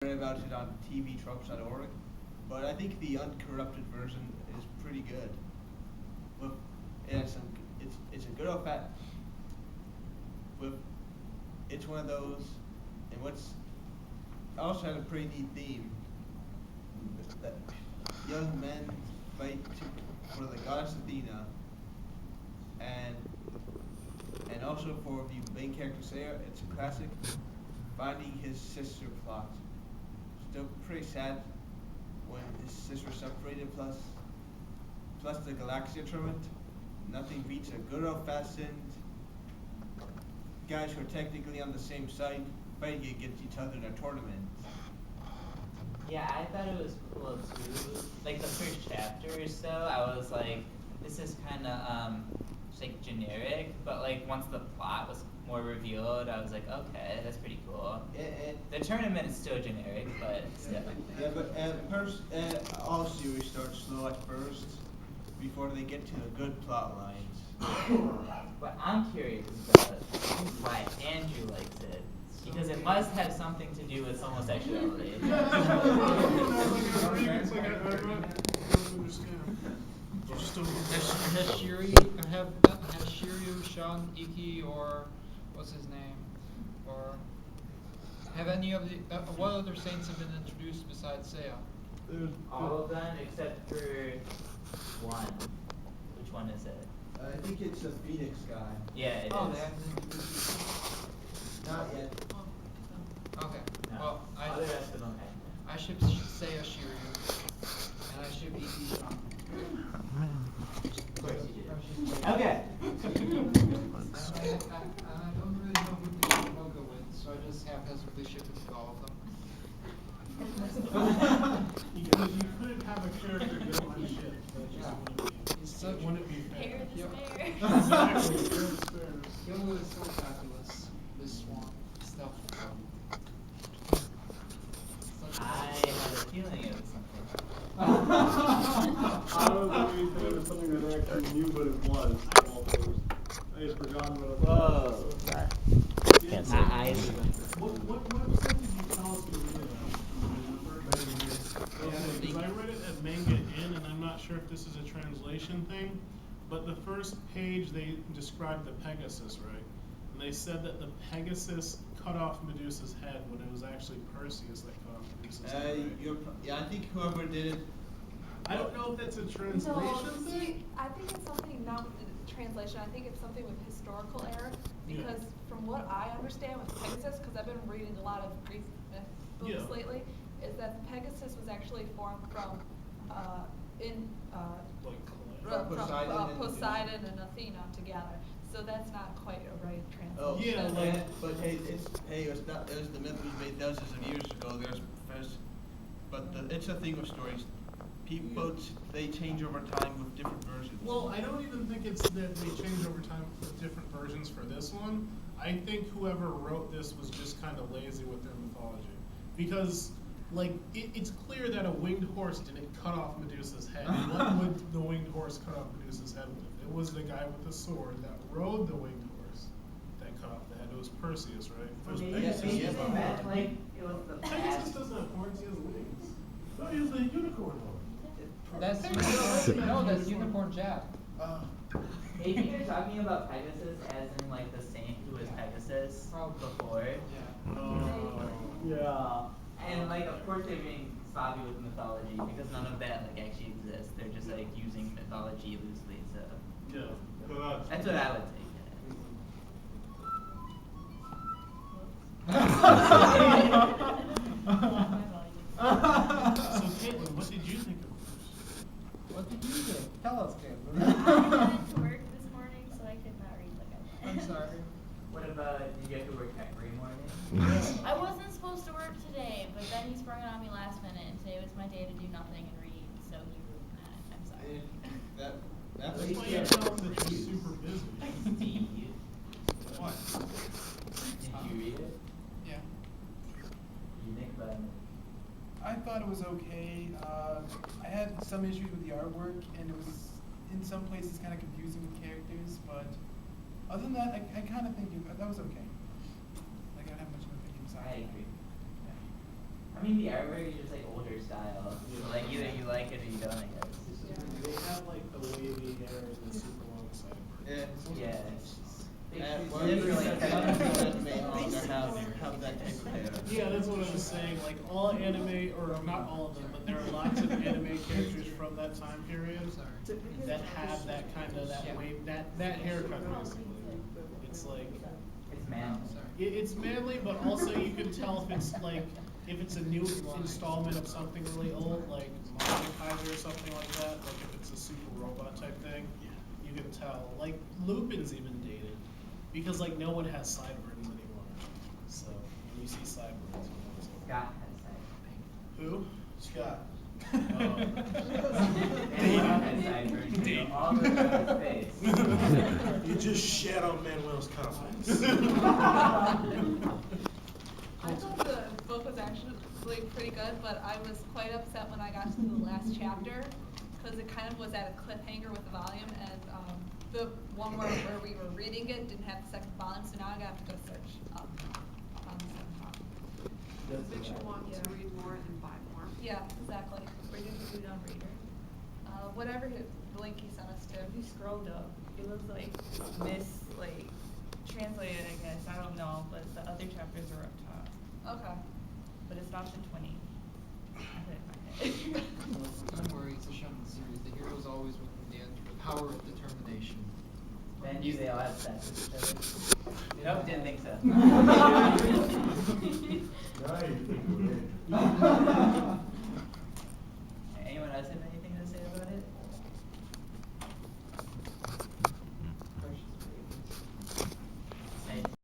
read about it on tvtropes.org, but I think the uncorrupted version is pretty good. With it's a good old fat. With it's one of those, and what's also had a pretty neat theme. That young men fight for the goddess Athena, and also for the main character Seiya. It's a classic finding his sister plot. Still pretty sad when his sister separated. Plus the Galaxia tournament. Nothing beats a good old fashioned guys who are technically on the same side fighting against each other in a tournament. Yeah, I thought it was cool too. Like the first chapter or so, I was like, this is kind of just like generic. But like once the plot was more revealed, I was like, okay, that's pretty cool. The tournament is still generic, but still. Yeah, but all series start slow at first before they get to the good plot lines. What I'm curious about is why Andrew likes it. Because it must have something to do with homosexuality. It's like I don't understand. Just don't Has Shiryu, Sean, Iki, or what's his name, or have any of the what other saints have been introduced besides Seiya? All of them except for one. Which one is it? I think it's the Phoenix guy. Yeah, it Oh, is. they haven't introduced. Not yet. Okay. No. Well, All the rest of them I ship Seiya Shiryu, and I ship Iki Sean. Of course you do. Okay. And I don't really know who to get manga with, so I just haphazardly ship it with all of them. Because you could have a character go on ship, but just wouldn't be fair. Hair the spare. Exactly, fair is fair. Kyoto is so fabulous, this swan stuff. I had a feeling it was something. I was waiting for it was something that I actually knew what it was. I just forgot what it was. Whoa. Can't say. What website did you tell us to read it at? Okay, because I read it at Manga Inn, and I'm not sure if this is a translation thing, but the first page they described the Pegasus, right? And they said that the Pegasus cut off Medusa's head when it was actually Perseus that cut off Medusa's head. Right? I think whoever did it. I don't know if that's a translation No, thing. see, I think it's something not with the translation. I think it's something with historical error. Because from what I understand with Pegasus, because I've been reading a lot of Greek myth books lately, is that Pegasus was actually formed from Poseidon and Athena together. So that's not quite a right Oh, translation. yeah, but it's not. It was the myth was made thousands of years ago. There's first, but it's a thing with stories. People they change over time with different versions. Well, I don't even think it's that they change over time with different versions for this one. I think whoever wrote this was just kind of lazy with their mythology. Because, like, it's clear that a winged horse didn't cut off Medusa's head. What would the winged horse cut off Medusa's head with? It was the guy with the sword that rode the winged horse that cut off the head. It was Perseus, right? It was Pegasus. Maybe they meant like it was the Pegasus past. doesn't have horns, he has wings. No, he has a unicorn horn. That's that's Unicorn Jack. Maybe you're talking about Pegasus as in like the saint who was Pegasus before. Yeah. And like of course they're being sloppy with mythology because none of that like actually exists. They're just like using mythology loosely, so Yeah. that's what I would take So Caitlin, what did you think of this? What did you think? Tell us, Caitlin. I had to work this morning, so I could not read like I I'm sorry. What about did you have to work every morning? I wasn't supposed to work today, but then he sprung it on me last minute, and today was my day to do nothing and read, so he ruined that. I'm sorry. That's That's why you tell him that you're super busy. Steve, What? did you read it? Yeah. You think about it? I thought it was okay. I had some issues with the artwork, and it was in some places kind of confusing with characters, but other than that, I kind of think that was okay. Like, I don't have much of an opinion. I agree. I mean, the artwork is just like older style. So like either you like it or you don't, I guess. They have like the wavy hair and the super long sideburns. Yeah. Yeah. Well, every like anime manga have that type of hair. Yeah, that's what I was saying. Like all anime, or not all of them, but there are lots of anime characters from that time period that have that kind of that wave, that haircut basically. It's like It's man. it's manly, but also you can tell if it's like if it's a new installment of something really old, like Manga Kaiser or something like that. Like if it's a super robot type thing, you can tell. Like Lupin's even dated because like no one has sideburns anymore. So when you see sideburns, you know it's old. Scott has Who? Scott. Anyone has sideburns. You know, all over his face. You just shat on Manuel's confidence. I thought the book was actually pretty good, but I was quite upset when I got to the last chapter because it kind of was at a cliffhanger with the volume, and the one where we were reading it didn't have the second volume, so now I have to go search up on the second volume. Makes you want to Yeah. read more and buy more. Yeah, exactly. We're gonna read on Reader. Whatever the link he sent us to. If you scrolled up, it was like translated, I guess. I don't know, but the other chapters are up top. Okay. But it's not the 20. I couldn't find it. Don't worry, it's a shonen series. The heroes always win in the end with power of determination. Then do they all have sex with each other? Nope, didn't think so. Now you think we're in.